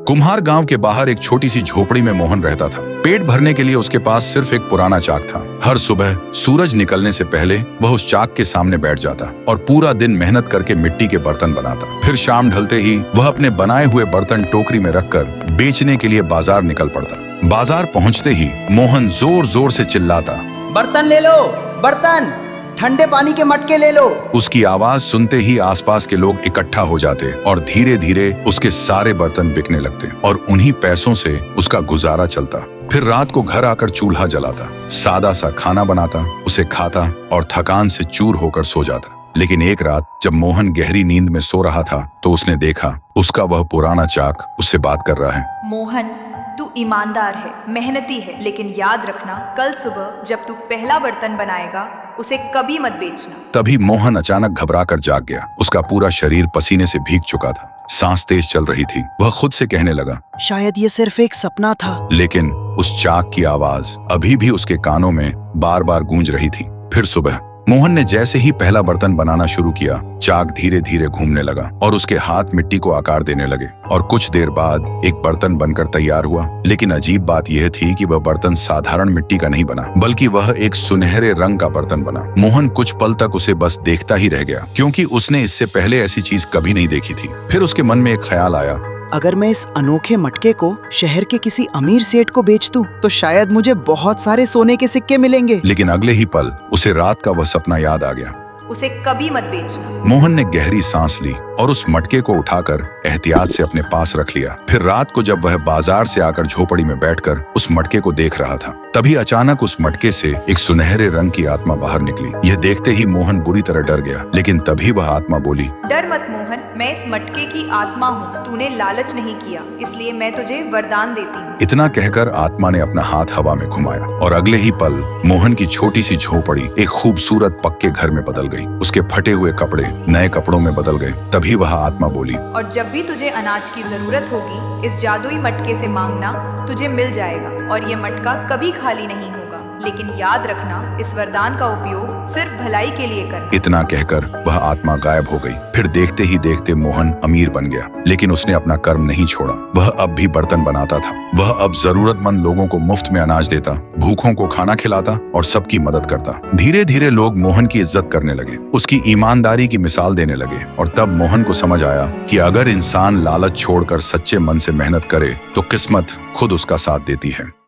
कुम्हार गांव के बाहर एक छोटी सी झोपड़ी में मोहन रहता था। पेट भरने के लिए उसके पास सिर्फ एक पुराना चाक था। हर सुबह सूरज निकलने से पहले वह उस चाक के सामने बैठ जाता और पूरा दिन मेहनत करके मिट्टी के बर्तन बनाता। फिर शाम ढलते ही वह अपने बनाए हुए बर्तन टोकरी में रखकर बेचने के लिए बाजार निकल पड़ता। बाजार पहुंचते ही मोहन जोर जोर से चिल्लाता, बर्तन ले लो, बर्तन, ठंडे पानी के मटके ले लो। उसकी आवाज सुनते ही आसपास के लोग इकट्ठा हो जाते और धीरे धीरे उसके सारे बर्तन बिकने लगते और उन्हीं पैसों से उसका गुजारा चलता। फिर रात को घर आकर चूल्हा जलाता, सादा सा खाना बनाता, उसे खाता और थकान से चूर होकर सो जाता। लेकिन एक रात जब मोहन गहरी नींद में सो रहा था तो उसने देखा उसका वह पुराना चाक उससे बात कर रहा है। मोहन, तू ईमानदार है, मेहनती है, लेकिन याद रखना, कल सुबह जब तू पहला बर्तन बनाएगा उसे कभी मत बेचना। तभी मोहन अचानक घबराकर जाग गया। उसका पूरा शरीर पसीने से भीग चुका था, सांस तेज चल रही थी। वह खुद से कहने लगा, शायद ये सिर्फ एक सपना था। लेकिन उस चाक की आवाज अभी भी उसके कानों में बार बार गूंज रही थी। फिर सुबह मोहन ने जैसे ही पहला बर्तन बनाना शुरू किया, चाक धीरे धीरे घूमने लगा और उसके हाथ मिट्टी को आकार देने लगे और कुछ देर बाद एक बर्तन बनकर तैयार हुआ। लेकिन अजीब बात यह थी कि वह बर्तन साधारण मिट्टी का नहीं बना, बल्कि वह एक सुनहरे रंग का बर्तन बना। मोहन कुछ पल तक उसे बस देखता ही रह गया, क्योंकि उसने इससे पहले ऐसी चीज कभी नहीं देखी थी। फिर उसके मन में एक ख्याल आया, अगर मैं इस अनोखे मटके को शहर के किसी अमीर सेठ को बेच दूं, तो शायद मुझे बहुत सारे सोने के सिक्के मिलेंगे। लेकिन अगले ही पल उसे रात का वह सपना याद आ गया। उसे कभी मत बेचना। मोहन ने गहरी सांस ली और उस मटके को उठाकर एहतियात से अपने पास रख लिया। फिर रात को जब वह बाजार से आकर झोपड़ी में बैठकर उस मटके को देख रहा था, तभी अचानक उस मटके से एक सुनहरे रंग की आत्मा बाहर निकली। यह देखते ही मोहन बुरी तरह डर गया, लेकिन तभी वह आत्मा बोली, डर मत मोहन, मैं इस मटके की आत्मा हूँ। तूने लालच नहीं किया, इसलिए मैं तुझे वरदान देती हूँ। इतना कहकर आत्मा ने अपना हाथ हवा में घुमाया और अगले ही पल मोहन की छोटी सी झोपड़ी एक खूबसूरत पक्के घर में बदल गई। उसके फटे हुए कपड़े नए कपड़ों में बदल गए। तभी वह आत्मा बोली, और जब भी तुझे अनाज की जरूरत होगी, इस जादुई मटके से मांगना, तुझे मिल जाएगा और ये मटका कभी खाली नहीं होगा। लेकिन याद रखना, इस वरदान का उपयोग सिर्फ भलाई के लिए करना। इतना कहकर वह आत्मा गायब हो गई। फिर देखते ही देखते मोहन अमीर बन गया, लेकिन उसने अपना कर्म नहीं छोड़ा। वह अब भी बर्तन बनाता था। वह अब जरूरतमंद लोगों को मुफ्त में अनाज देता, भूखों को खाना खिलाता और सबकी मदद करता। धीरे धीरे लोग मोहन की इज्जत करने लगे, उसकी ईमानदारी की मिसाल देने लगे और तब मोहन को समझ आया कि अगर इंसान लालच छोड़कर सच्चे मन से मेहनत करे तो किस्मत खुद उसका साथ देती है।